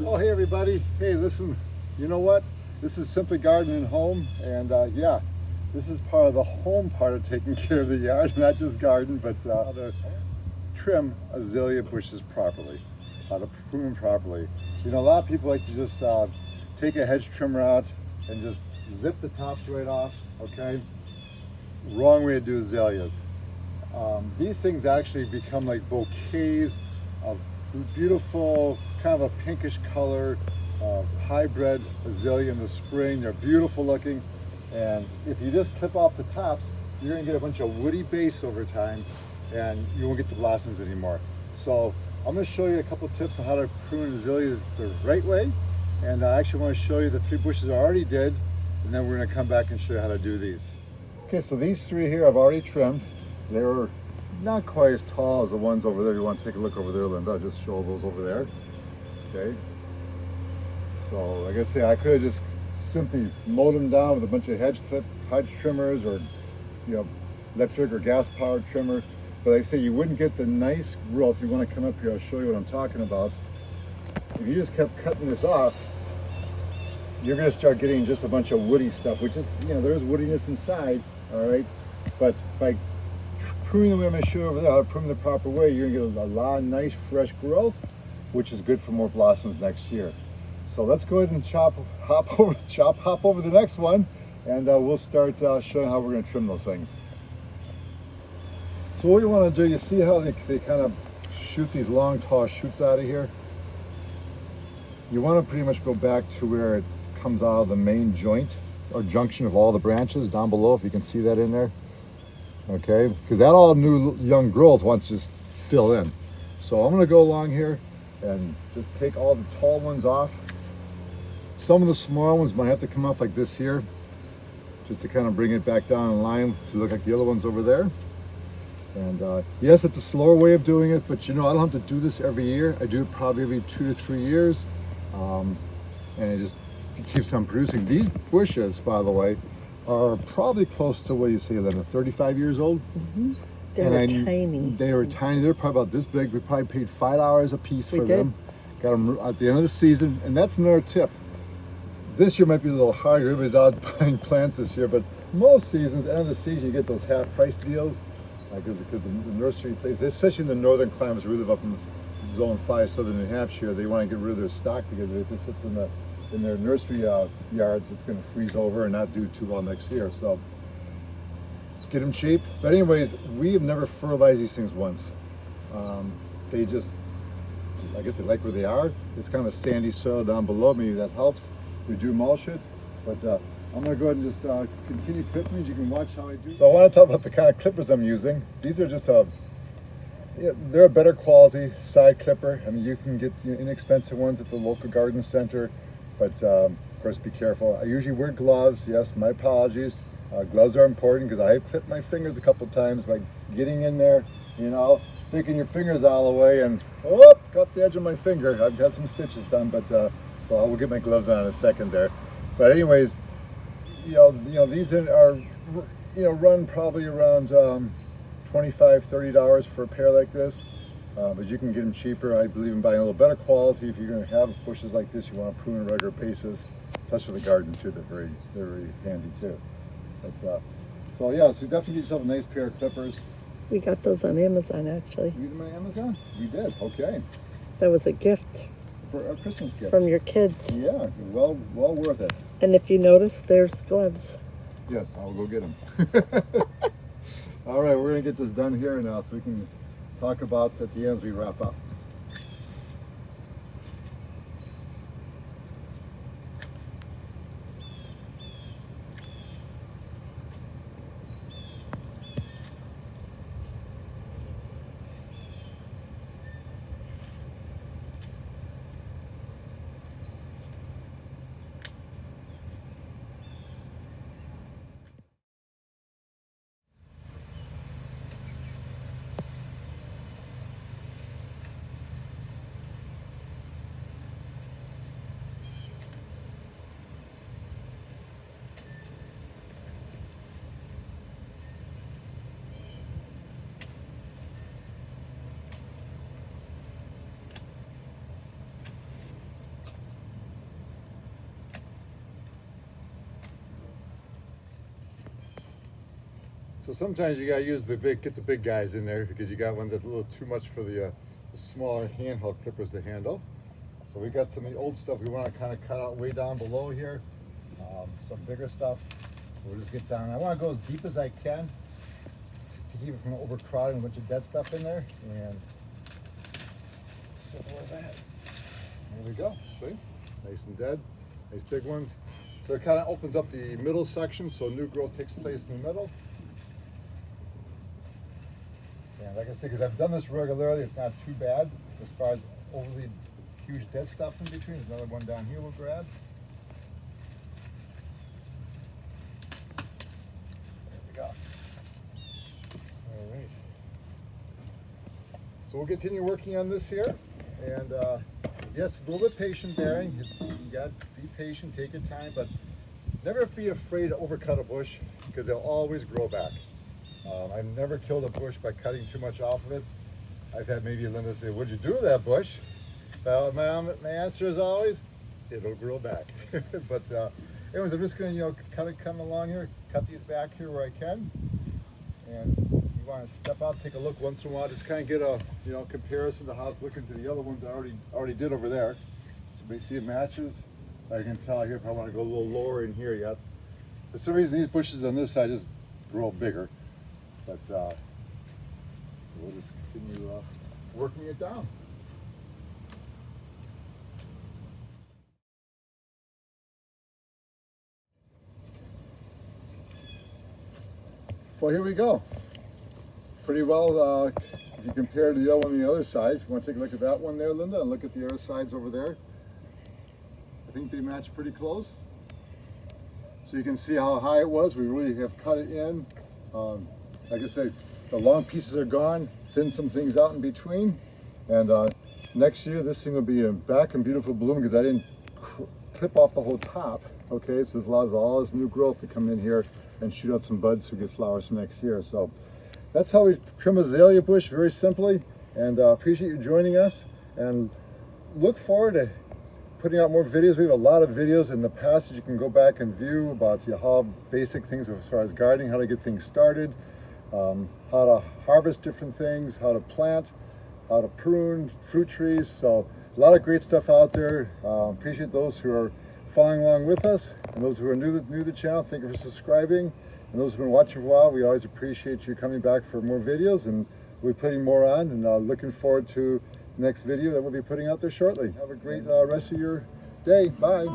Oh, hey everybody. Hey, listen, you know what? This is Simply Gardening Home, and yeah, this is part of the home part of taking care of the yard, not just garden, but how to trim azalea bushes properly, how to prune properly. You know, a lot of people like to just take a hedge trimmer out and just zip the tops right off, okay? Wrong way to do azaleas. These things actually become like bouquets of beautiful, kind of a pinkish color, hybrid azalea in the spring. They're beautiful looking, and if you just clip off the tops, you're going to get a bunch of woody base over time, and you won't get the blossoms anymore. So I'm going to show you a couple tips on how to prune azalea the right way, and I actually want to show you the 3 bushes I already did, and then we're going to come back and show you how to do these. Okay, so these 3 here I've already trimmed. They were not quite as tall as the ones over there. You want to take a look over there, Linda? I'll just show those over there. Okay. So like I say, I could have just simply mowed them down with a bunch of hedge trimmers, or electric or gas powered trimmer. But like I say, you wouldn't get the nice growth. You want to come up here, I'll show you what I'm talking about. If you just kept cutting this off, you're going to start getting just a bunch of woody stuff, which is, there's woodiness inside, all right? But by pruning the way I'm going to show you over there, how to prune the proper way, you're going to get a lot of nice fresh growth, which is good for more blossoms next year. So let's go ahead and hop over the next one, and we'll start showing how we're going to trim those things. So what you want to do, you see how they kind of shoot these long tall shoots out of here? You want to pretty much go back to where it comes out of the main joint or junction of all the branches down below, if you can see that in there. Okay, because that all new young growth wants to just fill in. So I'm going to go along here and just take all the tall ones off. Some of the small ones might have to come off like this here, just to kind of bring it back down in line to look like the other ones over there. And yes, it's a slower way of doing it, but I don't have to do this every year. I do it probably every 2 to 3 years, and it keeps on producing. These bushes, by the way, are probably close to, what do you say, Linda, 35 years old? Mm-hmm. They were tiny. They were tiny. They're probably about this big. We probably paid $5 a piece for them. Got them at the end of the season, and that's another tip. This year might be a little harder. Everybody's out buying plants this year, but most seasons, end of the season, you get those half-price deals, because the nursery places, especially in the northern climates, we live up in Zone 5, southern New Hampshire, they want to get rid of their stock because if it just sits in their nursery yards, it's going to freeze over and not do too well next year. So get them cheap. But anyways, we have never fertilized these things once. They just, I guess they like where they are. It's kind of a sandy soil down below. Maybe that helps. We do mulch it, but I'm going to go ahead and just continue clipping. You can watch how I do. So I want to talk about the kind of clippers I'm using. These are just they're a better quality side clipper. I mean, you can get inexpensive ones at the local garden center, but of course be careful. I usually wear gloves. Yes, my apologies. Gloves are important because I have clipped my fingers a couple times by getting in there, thinking your fingers all the way, and got the edge of my finger. I've got some stitches done, but so I will get my gloves on in a second there. But anyways, these are run probably around $25–30 for a pair like this, but you can get them cheaper. I believe in buying a little better quality. If you're going to have bushes like this, you want to prune on a regular basis. Plus for the garden too, they're very handy too. But so yeah, so definitely get yourself a nice pair of clippers. We got those on Amazon, actually. You did them on Amazon? We did. Okay. That was a gift. For a Christmas gift. From your kids. Yeah, well worth it. And if you notice, there's gloves. Yes, I'll go get them. All right, we're going to get this done here now so we can talk about at the end as we wrap up. So sometimes you gotta use get the big guys in there because you got ones that's a little too much for the smaller handheld clippers to handle. So we got some of the old stuff we want to kind of cut out way down below here. Some bigger stuff. So we'll just get down. I want to go as deep as I can to keep it from overcrowding a bunch of dead stuff in there. And simple as that. There we go. See? Nice and dead. Nice big ones. So it kind of opens up the middle section so new growth takes place in the middle. And like I said, because I've done this regularly, it's not too bad as far as overly huge dead stuff in between. There's another one down here we'll grab. There we go. All right. So we'll continue working on this here. And yes, it's a little bit patient bearing. You got to be patient, take your time, but never be afraid to overcut a bush because they'll always grow back. I've never killed a bush by cutting too much off of it. I've had maybe Linda say, "What'd you do with that bush?" Well, my answer is always, it'll grow back. But anyways, I'm just gonna kind of come along here, cut these back here where I can, and you want to step out, take a look once in a while, just kind of get a comparison to how it's looking to the other ones I already did over there. So we see it matches. I can tell here if I want to go a little lower in here yet. For some reason, these bushes on this side just grow bigger. But we'll just continue working it down. Well, here we go. Pretty well, if you compare to the other one on the other side. If you want to take a look at that one there, Linda, and look at the other sides over there. I think they match pretty close. So you can see how high it was. We really have cut it in. Like I said, the long pieces are gone, thin some things out in between. And next year, this thing will be back in beautiful bloom because I didn't clip off the whole top. Okay, so this allows all this new growth to come in here and shoot out some buds to get flowers for next year. So that's how we trim azalea bush, very simply. And appreciate you joining us. And look forward to putting out more videos. We have a lot of videos in the past that you can go back and view about how basic things as far as gardening, how to get things started. How to harvest different things, how to plant, how to prune fruit trees. So a lot of great stuff out there. Appreciate those who are following along with us, and those who are new to the channel, thank you for subscribing. And those who've been watching for a while, we always appreciate you coming back for more videos, and we'll be putting more on, and looking forward to the next video that we'll be putting out there shortly. Have a great rest of your day. Bye.